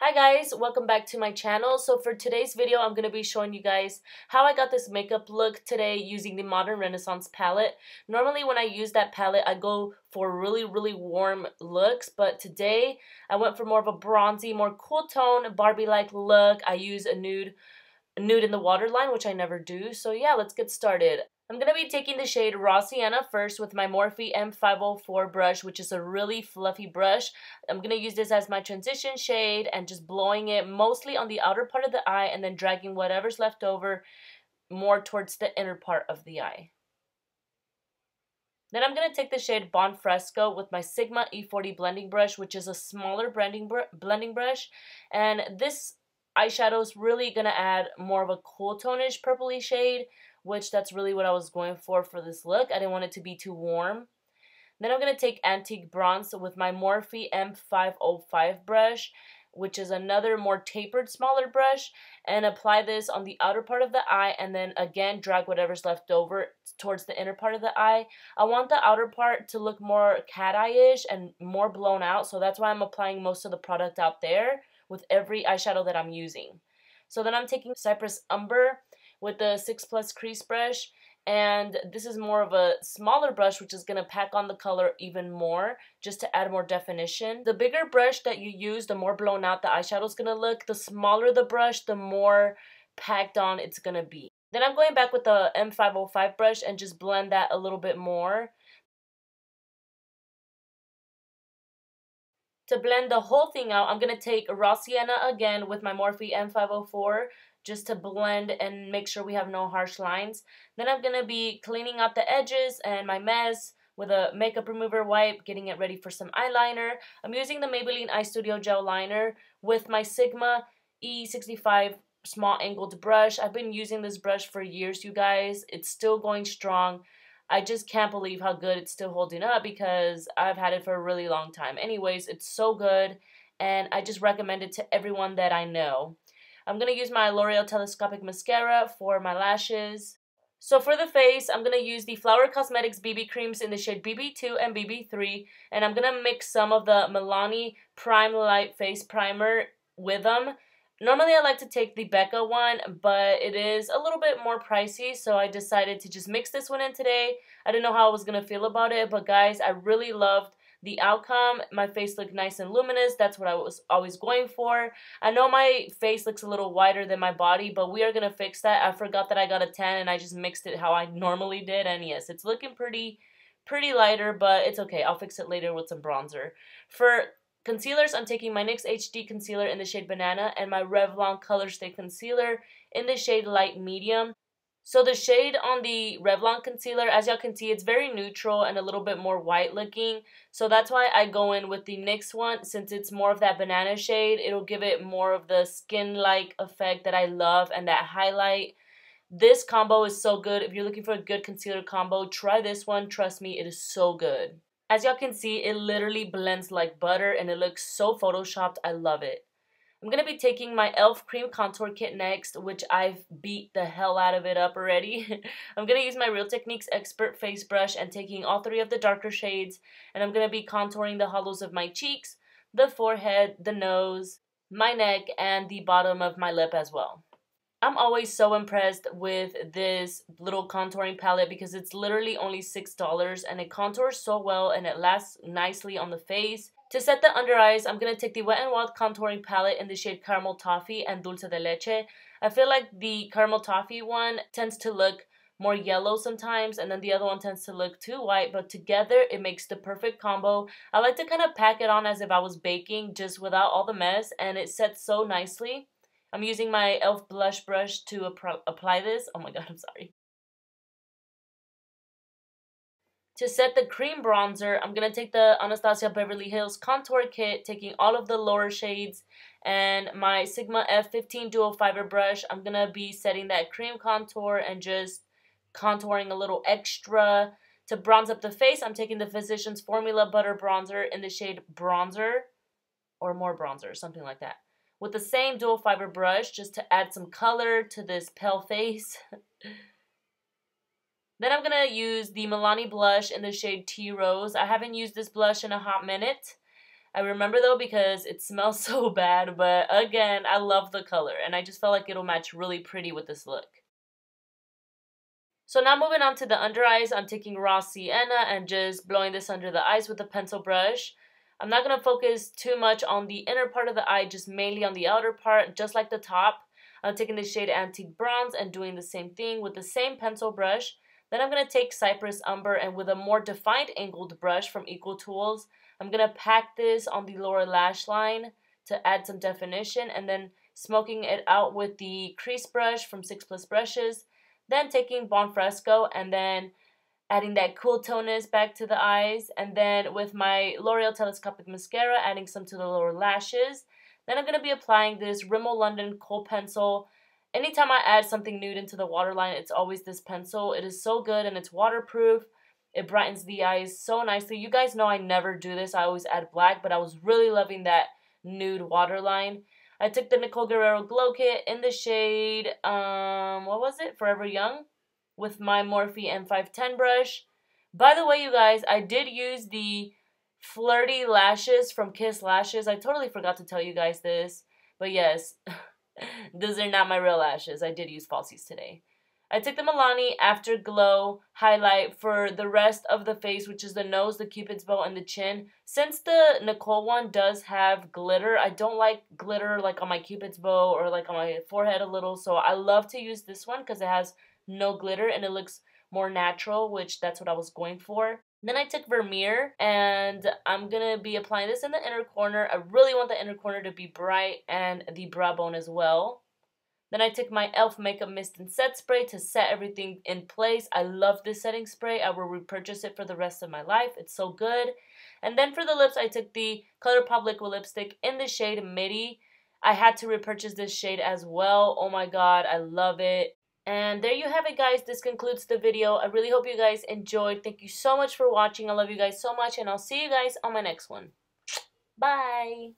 Hi guys, welcome back to my channel. So for today's video, I'm going to be showing you guys how I got this makeup look today using the Modern Renaissance palette. Normally when I use that palette, I go for really warm looks, but today I went for more of a bronzy, more cool tone, Barbie-like look. I use a nude in the waterline, which I never do. So yeah, let's get started. I'm going to be taking the shade Raw Sienna first with my Morphe M504 brush, which is a really fluffy brush. I'm going to use this as my transition shade and just blowing it mostly on the outer part of the eye and then dragging whatever's left over more towards the inner part of the eye. Then I'm going to take the shade Bon Fresco with my Sigma E40 blending brush, which is a smaller blending brush. And this eyeshadow is really going to add more of a cool tone-ish purpley shade, which that's really what I was going for this look. I didn't want it to be too warm. Then I'm going to take Antique Bronze with my Morphe M505 brush, which is another more tapered, smaller brush, and apply this on the outer part of the eye and then again drag whatever's left over towards the inner part of the eye. I want the outer part to look more cat eye-ish and more blown out, so that's why I'm applying most of the product out there with every eyeshadow that I'm using. So then I'm taking Cypress Umber with the 6+ crease brush, and this is more of a smaller brush which is going to pack on the color even more just to add more definition. The bigger brush that you use, the more blown out the eyeshadow is going to look. The smaller the brush, the more packed on it's going to be. Then I'm going back with the M505 brush and just blend that a little bit more. To blend the whole thing out, I'm going to take Raw Sienna again with my Morphe M504 just to blend and make sure we have no harsh lines. Then I'm going to be cleaning out the edges and my mess with a makeup remover wipe, getting it ready for some eyeliner. I'm using the Maybelline Eye Studio Gel Liner with my Sigma E65 small angled brush. I've been using this brush for years, you guys. It's still going strong. I just can't believe how good it's still holding up because I've had it for a really long time. Anyways, it's so good and I just recommend it to everyone that I know. I'm going to use my Loreal telescopic mascara for my lashes. So for the face, I'm going to use the Flower Cosmetics BB creams in the shade BB2 and BB3. And I'm going to mix some of the Milani Prime Light Face Primer with them. Normally I like to take the Becca one, but it is a little bit more pricey, so I decided to just mix this one in today. I didn't know how I was going to feel about it, but guys, I really loved the outcome. My face looked nice and luminous. That's what I was always going for. I know my face looks a little whiter than my body, but we are going to fix that. I forgot that I got a tan and I just mixed it how I normally did, and yes, it's looking pretty lighter, but it's okay. I'll fix it later with some bronzer. For concealers, I'm taking my NYX HD concealer in the shade Banana and my Revlon Color Stay concealer in the shade Light Medium. So the shade on the Revlon concealer, as y'all can see, it's very neutral and a little bit more white looking. So that's why I go in with the NYX one, since it's more of that banana shade. It'll give it more of the skin-like effect that I love and that highlight. This combo is so good. If you're looking for a good concealer combo, try this one. Trust me, it is so good. As y'all can see, it literally blends like butter and it looks so photoshopped. I love it. I'm going to be taking my e.l.f. Cream Contour Kit next, which I've beat the hell out of it up already. I'm going to use my Real Techniques Expert Face Brush and taking all three of the darker shades, and I'm going to be contouring the hollows of my cheeks, the forehead, the nose, my neck, and the bottom of my lip as well. I'm always so impressed with this little contouring palette because it's literally only $6 and it contours so well and it lasts nicely on the face. To set the under eyes, I'm going to take the Wet n Wild contouring palette in the shade Caramel Toffee and Dulce de Leche. I feel like the Caramel Toffee one tends to look more yellow sometimes and then the other one tends to look too white, but together it makes the perfect combo. I like to kind of pack it on as if I was baking, just without all the mess, and it sets so nicely. I'm using my e.l.f. blush brush to apply this. Oh my god, I'm sorry. To set the cream bronzer, I'm going to take the Anastasia Beverly Hills Contour Kit, taking all of the lower shades, and my Sigma F15 Dual Fiber brush. I'm going to be setting that cream contour and just contouring a little extra. To bronze up the face, I'm taking the Physicians Formula Butter Bronzer in the shade Bronzer, or More Bronzer, something like that, with the same dual fiber brush just to add some color to this pale face. Then I'm going to use the Milani blush in the shade Tea Rose. I haven't used this blush in a hot minute. I remember though because it smells so bad, but again, I love the color and I just felt like it'll match really pretty with this look. So now moving on to the under eyes, I'm taking raw sienna and just blowing this under the eyes with a pencil brush. I'm not going to focus too much on the inner part of the eye, just mainly on the outer part, just like the top. I'm taking the shade Antique Bronze and doing the same thing with the same pencil brush. Then I'm going to take Cypress Umber and with a more defined angled brush from Equal Tools, I'm going to pack this on the lower lash line to add some definition and then smoking it out with the crease brush from 6 Plus Brushes. Then taking Bon Fresco and then adding that cool tonus back to the eyes. And then with my L'Oreal Telescopic Mascara, adding some to the lower lashes. Then I'm going to be applying this Rimmel London Kohl pencil. Anytime I add something nude into the waterline, it's always this pencil. It is so good and it's waterproof. It brightens the eyes so nicely. You guys know I never do this. I always add black, but I was really loving that nude waterline. I took the Nicole Guerriero Glow Kit in the shade, what was it? Forever Young, with my Morphe M510 brush. By the way, you guys, I did use the Flirty lashes from Kiss Lashes. I totally forgot to tell you guys this, but yes, these are not my real lashes. I did use falsies today. I took the Milani Afterglow highlight for the rest of the face, which is the nose, the cupid's bow, and the chin. Since the Nicole one does have glitter, I don't like glitter like on my cupid's bow or like on my forehead a little. So I love to use this one because it has no glitter and it looks more natural, which that's what I was going for. Then I took Vermeer and I'm going to be applying this in the inner corner. I really want the inner corner to be bright and the brow bone as well. Then I took my e.l.f. Makeup Mist and Set Spray to set everything in place. I love this setting spray. I will repurchase it for the rest of my life. It's so good. And then for the lips, I took the Colourpop Liquid Lipstick in the shade Midi. I had to repurchase this shade as well. Oh my god, I love it. And there you have it, guys. This concludes the video. I really hope you guys enjoyed. Thank you so much for watching. I love you guys so much, and I'll see you guys on my next one. Bye!